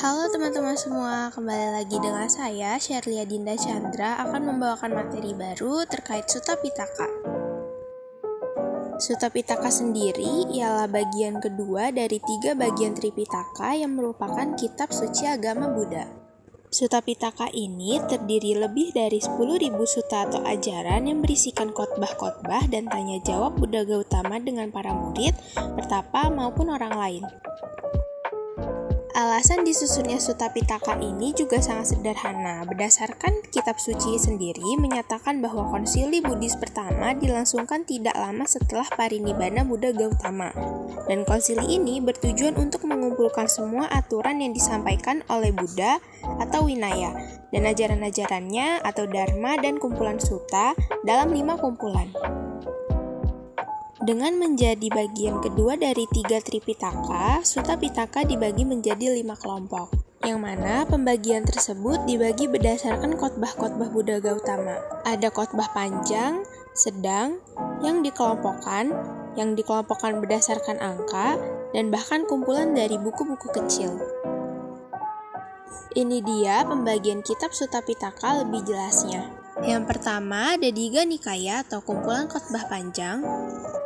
Halo teman-teman semua, kembali lagi dengan saya, Sherlia Dinda Chandra, akan membawakan materi baru terkait Sutta Pitaka. Sutta Pitaka sendiri ialah bagian kedua dari 3 bagian Tripitaka yang merupakan kitab suci agama Buddha. Sutta Pitaka ini terdiri lebih dari 10.000 sutta atau ajaran yang berisikan khotbah-khotbah dan tanya jawab Buddha Gautama dengan para murid, pertapa maupun orang lain. Alasan disusunnya Sutta Pitaka ini juga sangat sederhana. Berdasarkan kitab suci sendiri menyatakan bahwa konsili Buddhis pertama dilangsungkan tidak lama setelah parinibbana Buddha Gautama. Dan konsili ini bertujuan untuk mengumpulkan semua aturan yang disampaikan oleh Buddha atau Vinaya dan ajaran-ajarannya atau Dharma dan kumpulan sutta dalam 5 kumpulan. Dengan menjadi bagian kedua dari 3 Tripitaka, Sutta Pitaka dibagi menjadi 5 kelompok, yang mana pembagian tersebut dibagi berdasarkan khotbah-khotbah Buddha Gautama. Ada khotbah panjang, sedang, yang dikelompokkan berdasarkan angka, dan bahkan kumpulan dari buku-buku kecil. Ini dia pembagian kitab Sutta Pitaka lebih jelasnya. Yang pertama ada Digha Nikaya atau kumpulan khotbah panjang.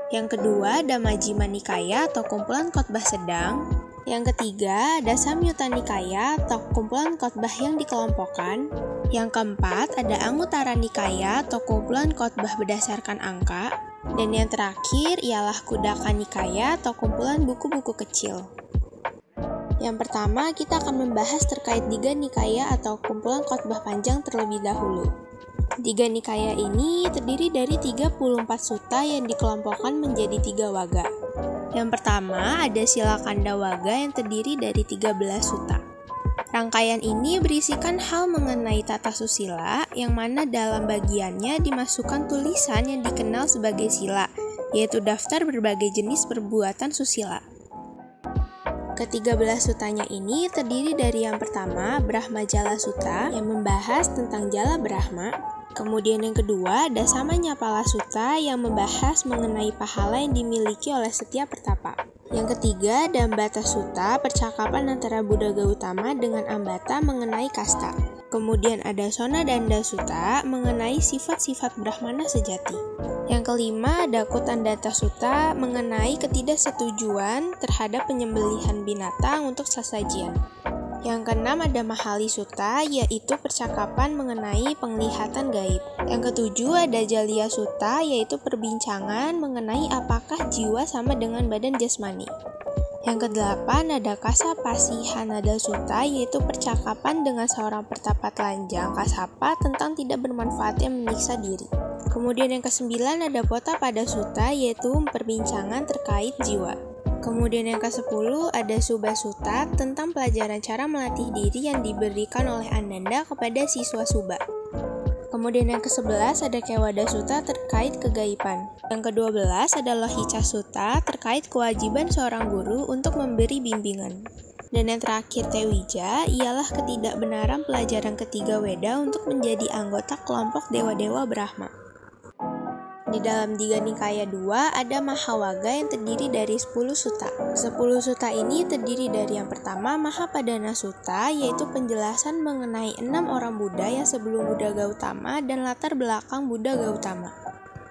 Yang kedua ada Majjhima Nikaya atau kumpulan khotbah sedang. Yang ketiga ada Samyutta Nikaya atau kumpulan khotbah yang dikelompokkan. Yang keempat ada Anguttara Nikaya atau kumpulan khotbah berdasarkan angka. Dan yang terakhir ialah Khuddaka Nikaya atau kumpulan buku-buku kecil. Yang pertama kita akan membahas terkait Digha Nikaya atau kumpulan khotbah panjang terlebih dahulu. Digha Nikaya ini terdiri dari 34 sutta yang dikelompokkan menjadi 3 waga. Yang pertama ada Silakanda Waga yang terdiri dari 13 sutta. Rangkaian ini berisikan hal mengenai tata susila yang mana dalam bagiannya dimasukkan tulisan yang dikenal sebagai sila, yaitu daftar berbagai jenis perbuatan susila. Ke-13 sutanya ini terdiri dari yang pertama Brahmajala Sutta yang membahas tentang jala Brahma. Kemudian yang kedua ada Samanyapala Sutta yang membahas mengenai pahala yang dimiliki oleh setiap pertapa. Yang ketiga ada Ambata Sutta, percakapan antara Buddha Gautama dengan Ambata mengenai kasta. Kemudian ada Sonadanda Sutta mengenai sifat-sifat Brahmana sejati. Yang kelima ada Kutandata Sutta mengenai ketidaksetujuan terhadap penyembelihan binatang untuk sasajian. Yang keenam ada Mahali Sutta, yaitu percakapan mengenai penglihatan gaib. Yang ketujuh ada Jalya Sutta, yaitu perbincangan mengenai apakah jiwa sama dengan badan jasmani. Yang kedelapan ada Kasapasihanada Sutta, yaitu percakapan dengan seorang pertapa telanjang Kasapa tentang tidak bermanfaatnya menyiksa diri. Kemudian yang kesembilan ada Pottapada Sutta, yaitu perbincangan terkait jiwa. Kemudian yang ke-10 ada Subba Sutta tentang pelajaran cara melatih diri yang diberikan oleh Ananda kepada siswa Subba. Kemudian yang ke-11 ada Kewada Sutta terkait kegaiban. Yang ke-12 ada Lohica Sutta terkait kewajiban seorang guru untuk memberi bimbingan. Dan yang terakhir Tewija ialah ketidakbenaran pelajaran ketiga Weda untuk menjadi anggota kelompok dewa-dewa Brahma. Di dalam Digha Nikaya 2 ada Mahawaga yang terdiri dari 10 sutta. 10 sutta ini terdiri dari yang pertama Mahapadana Sutta, yaitu penjelasan mengenai 6 orang Buddha yang sebelum Buddha Gautama dan latar belakang Buddha Gautama.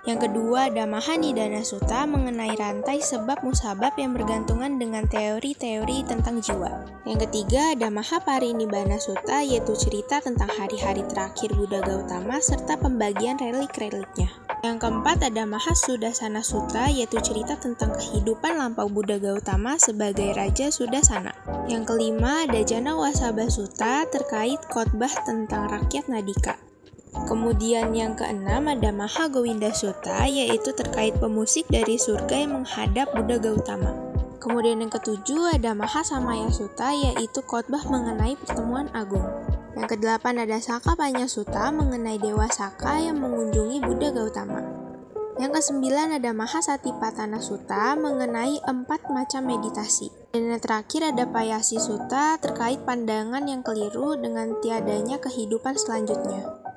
Yang kedua ada Mahanidana Sutta mengenai rantai sebab musabab yang bergantungan dengan teori-teori tentang jiwa. Yang ketiga ada Mahaparinibbana Sutta, yaitu cerita tentang hari-hari terakhir Buddha Gautama serta pembagian relik-reliknya. Yang keempat ada Mahasudasana Sutta, yaitu cerita tentang kehidupan lampau Buddha Gautama sebagai Raja Sudasana. Yang kelima ada Janawasabha Sutta terkait khotbah tentang rakyat Nadika. Kemudian yang keenam ada Mahagowinda Sutta, yaitu terkait pemusik dari surga yang menghadap Buddha Gautama. Kemudian yang ketujuh ada Mahasamaya Sutta, yaitu khotbah mengenai pertemuan agung. Yang kedelapan ada Sakapanya Sutta mengenai Dewa Saka yang mengunjungi Buddha Gautama. Yang kesembilan ada Mahasatipatthana Sutta mengenai 4 macam meditasi. Dan yang terakhir ada Payasi Sutta terkait pandangan yang keliru dengan tiadanya kehidupan selanjutnya.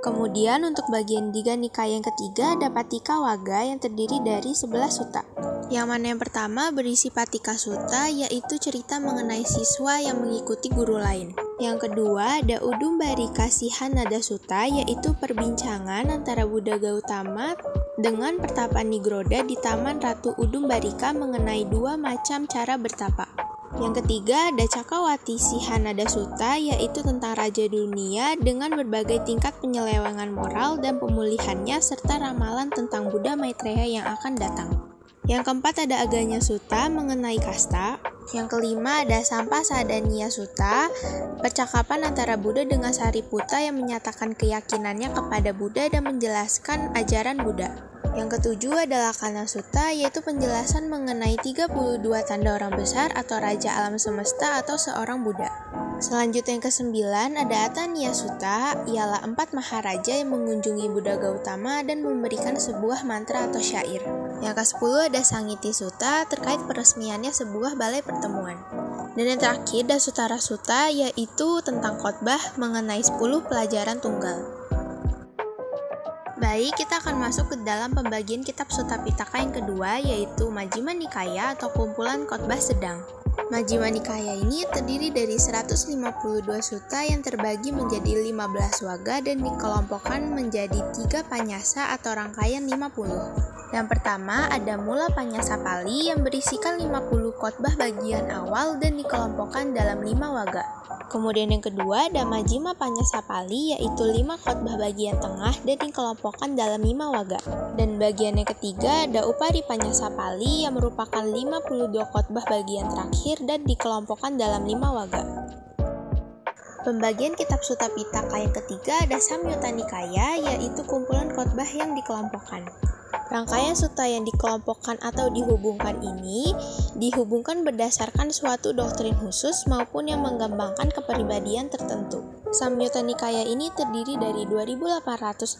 Kemudian untuk bagian Digha Nikaya yang ketiga ada Pattika Waga yang terdiri dari 11 sutta. Yang mana yang pertama berisi Patika Sutta, yaitu cerita mengenai siswa yang mengikuti guru lain. Yang kedua ada Udumbarika Sihanada Sutta, yaitu perbincangan antara Buddha Gautama dengan pertapa Nigroda di Taman Ratu Udumbarika mengenai 2 macam cara bertapa. Yang ketiga ada Cakawati Sihanada Sutta, yaitu tentang Raja Dunia dengan berbagai tingkat penyelewengan moral dan pemulihannya serta ramalan tentang Buddha Maitreya yang akan datang. Yang keempat ada Aganya Sutta mengenai kasta. Yang kelima ada Sampasadaniya Sutta, percakapan antara Buddha dengan Sariputta yang menyatakan keyakinannya kepada Buddha dan menjelaskan ajaran Buddha. Yang ketujuh adalah Lakkhana Sutta, yaitu penjelasan mengenai 32 tanda orang besar atau raja alam semesta atau seorang Buddha. Selanjutnya yang kesembilan ada Ataniya Sutta, ialah 4 maharaja yang mengunjungi Buddha Gautama dan memberikan sebuah mantra atau syair. Yang ke-10 ada Sangiti Sutta, terkait peresmiannya sebuah balai pertemuan. Dan yang terakhir Dasutara Sutta, yaitu tentang khotbah mengenai 10 pelajaran tunggal. Baik, kita akan masuk ke dalam pembagian kitab Sutta Pitaka yang kedua, yaitu Majjhima Nikaya atau kumpulan khotbah sedang. Majjhima Nikaya ini terdiri dari 152 sutta yang terbagi menjadi 15 waga dan dikelompokkan menjadi 3 panyasa atau rangkaian 50. Yang pertama ada Mula Panyasa Pali yang berisikan 50 khotbah bagian awal dan dikelompokkan dalam 5 waga. Kemudian yang kedua ada Majjhima Panyasa Pali, yaitu 5 khotbah bagian tengah dan dikelompokkan dalam 5 waga. Dan bagian yang ketiga ada Upari Panyasa Pali yang merupakan 52 khotbah bagian terakhir dan dikelompokkan dalam 5 waga. Pembagian kitab Sutta Pitaka yang ketiga ada Samyutta Nikaya, yaitu kumpulan khotbah yang dikelompokkan. Rangkaian sutta yang dikelompokkan atau dihubungkan ini dihubungkan berdasarkan suatu doktrin khusus maupun yang menggambarkan kepribadian tertentu. Samyutta Nikaya ini terdiri dari 2889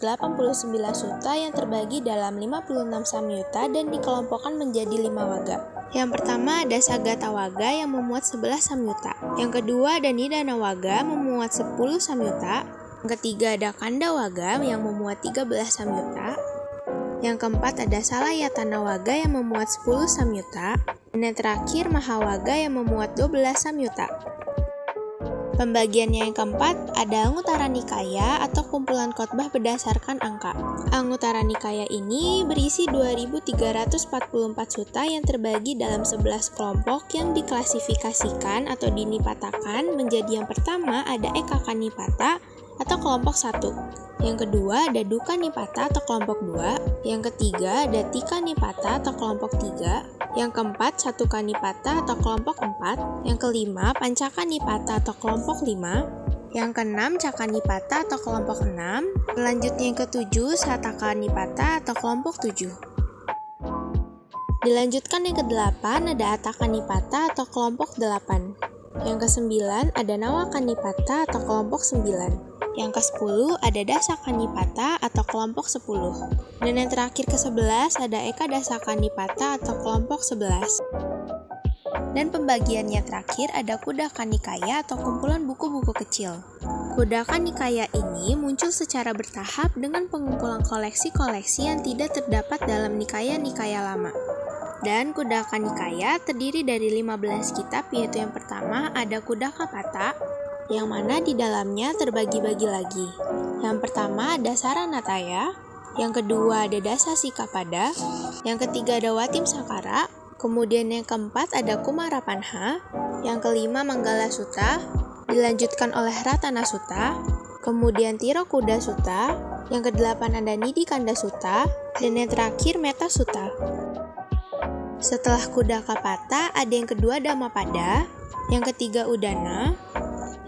sutta yang terbagi dalam 56 samyutta dan dikelompokkan menjadi 5 waga. Yang pertama ada Sagata Waga yang memuat 11 samyutta. Yang kedua ada Nidana Waga memuat 10 samyutta. Yang ketiga ada Kanda Waga yang memuat 13 samyutta. Yang keempat ada Salayatana Waga yang memuat 10 samyutta. Dan yang terakhir Mahawaga yang memuat 12 samyutta. Pembagiannya yang keempat ada Anguttara Nikaya atau kumpulan khotbah berdasarkan angka. Anguttara Nikaya ini berisi 2344 sutta yang terbagi dalam 11 kelompok yang diklasifikasikan atau dinipatakan menjadi yang pertama ada Ekaka Nipata atau kelompok 1. Yang kedua ada Dukkha Nipata atau kelompok 2. Yang ketiga ada Tikha Nipata atau kelompok 3. Yang keempat Satukha Nipata atau kelompok 4. Yang kelima Pancaka Nipata atau kelompok 5. Yang keenam Cakka Nipata atau kelompok 6. Selanjutnya yang ketujuh Sataka Nipata atau kelompok 7. Dilanjutkan yang kedelapan ada Attaka Nipata atau kelompok 8. Yang kesembilan ada Nawaka Nipata atau kelompok 9. Yang ke-10 ada Dasaka Nipata atau kelompok 10. Dan yang terakhir ke-11 ada Eka Dasaka Nipata atau kelompok 11. Dan pembagiannya terakhir ada Khuddaka Nikaya atau kumpulan buku-buku kecil. Khuddaka Nikaya ini muncul secara bertahap dengan pengumpulan koleksi-koleksi yang tidak terdapat dalam Nikaya-Nikaya lama. Dan Khuddaka Nikaya terdiri dari 15 kitab, yaitu yang pertama ada Khuddakapata, yang mana di dalamnya terbagi-bagi lagi. Yang pertama ada Saranataya, yang kedua ada Dasasikapada, yang ketiga ada Watim Sakara, kemudian yang keempat ada Kumarapanha, yang kelima Manggala Sutta, dilanjutkan oleh Ratana Sutta, kemudian Tirokuda Sutta, yang kedelapan ada Nidikanda Sutta, dan yang terakhir Metta Sutta. Setelah Khuddakapata ada yang kedua Dhammapada, yang ketiga Udana,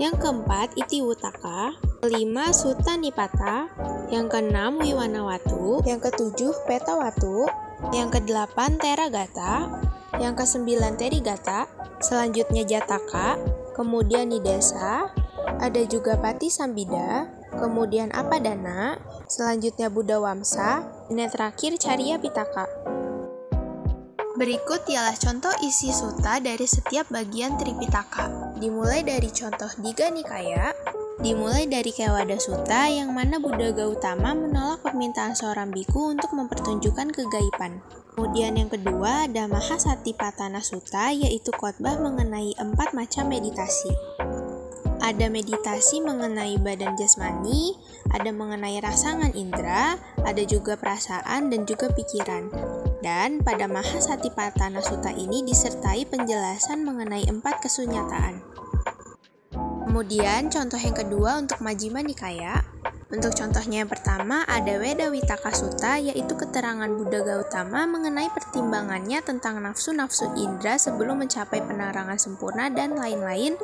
yang keempat Itiwutaka, kelima Sutta Nipata, yang keenam Wiwanawatu, yang ketujuh Petawatu, yang kedelapan Teragata, yang kesembilan Terigata, selanjutnya Jataka, kemudian Nidesa, ada juga Patisambhida, kemudian Apadana, selanjutnya Buddha Wamsa, dan yang terakhir Carya Pitaka. Berikut ialah contoh isi sutta dari setiap bagian Tripitaka. Dimulai dari contoh Digha Nikaya, dimulai dari Kewada Sutta yang mana Buddha Gautama menolak permintaan seorang biku untuk mempertunjukkan kegaiban. Kemudian yang kedua ada Mahasatipatthana Sutta, yaitu khotbah mengenai 4 macam meditasi. Ada meditasi mengenai badan jasmani, ada mengenai rangsangan indera, ada juga perasaan dan juga pikiran. Dan pada Mahasatipatthana Sutta ini disertai penjelasan mengenai 4 kesunyataan. Kemudian contoh yang kedua untuk Majjhima Nikaya. Untuk contohnya yang pertama ada Weda Wittaka Sutta, yaitu keterangan Buddha Gautama mengenai pertimbangannya tentang nafsu-nafsu indera sebelum mencapai penerangan sempurna dan lain-lain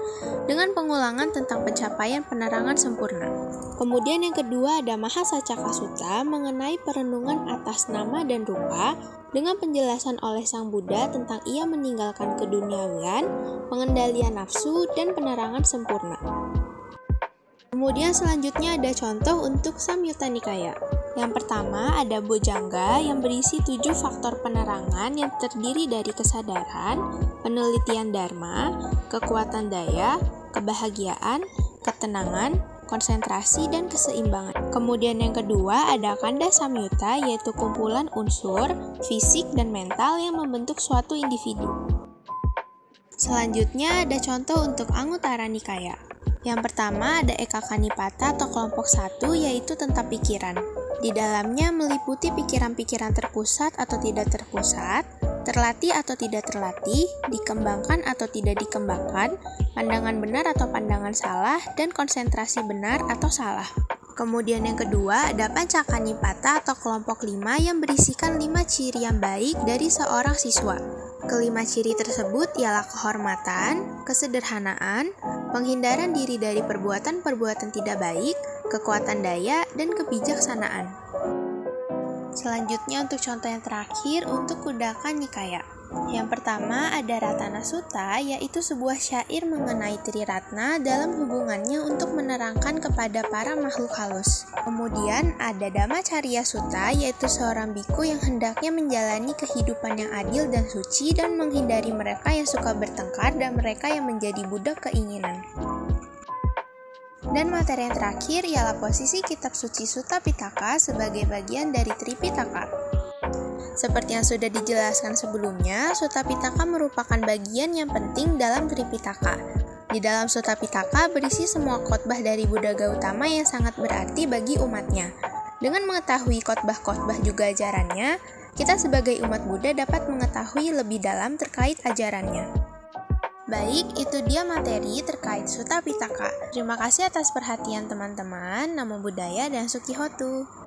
dengan pengulangan tentang pencapaian penerangan sempurna. Kemudian yang kedua ada Mahasacaka Sutta mengenai perenungan atas nama dan rupa dengan penjelasan oleh Sang Buddha tentang ia meninggalkan keduniawian, pengendalian nafsu, dan penerangan sempurna. Kemudian selanjutnya ada contoh untuk Samyutta Nikaya. Yang pertama ada Bojjhanga yang berisi 7 faktor penerangan yang terdiri dari kesadaran, penelitian dharma, kekuatan daya, kebahagiaan, ketenangan, konsentrasi, dan keseimbangan. Kemudian yang kedua ada Kanda Samyutta, yaitu kumpulan unsur, fisik, dan mental yang membentuk suatu individu. Selanjutnya ada contoh untuk Anguttara Nikaya. Yang pertama ada Ekaka Nipata atau kelompok 1, yaitu tentang pikiran. Di dalamnya meliputi pikiran-pikiran terpusat atau tidak terpusat, terlatih atau tidak terlatih, dikembangkan atau tidak dikembangkan, pandangan benar atau pandangan salah, dan konsentrasi benar atau salah. Kemudian yang kedua ada Pancaka Nipata atau kelompok 5 yang berisikan 5 ciri yang baik dari seorang siswa. Kelima ciri tersebut ialah kehormatan, kesederhanaan, penghindaran diri dari perbuatan-perbuatan tidak baik, kekuatan daya, dan kebijaksanaan. Selanjutnya untuk contoh yang terakhir untuk Khuddaka Nikaya. Yang pertama ada Ratana Sutta, yaitu sebuah syair mengenai Triratna dalam hubungannya untuk menerangkan kepada para makhluk halus. Kemudian ada Dhammacariya Sutta, yaitu seorang biku yang hendaknya menjalani kehidupan yang adil dan suci dan menghindari mereka yang suka bertengkar dan mereka yang menjadi budak keinginan. Dan materi yang terakhir ialah posisi kitab suci Sutta Pitaka sebagai bagian dari Tripitaka. Seperti yang sudah dijelaskan sebelumnya, Sutta Pitaka merupakan bagian yang penting dalam Tripitaka. Di dalam Sutta Pitaka berisi semua khotbah dari Buddha Gautama yang sangat berarti bagi umatnya. Dengan mengetahui khotbah-khotbah juga ajarannya, kita sebagai umat Buddha dapat mengetahui lebih dalam terkait ajarannya. Baik, itu dia materi terkait Sutta Pitaka. Terima kasih atas perhatian teman-teman. Namo Buddhaya dan Sukhihotu.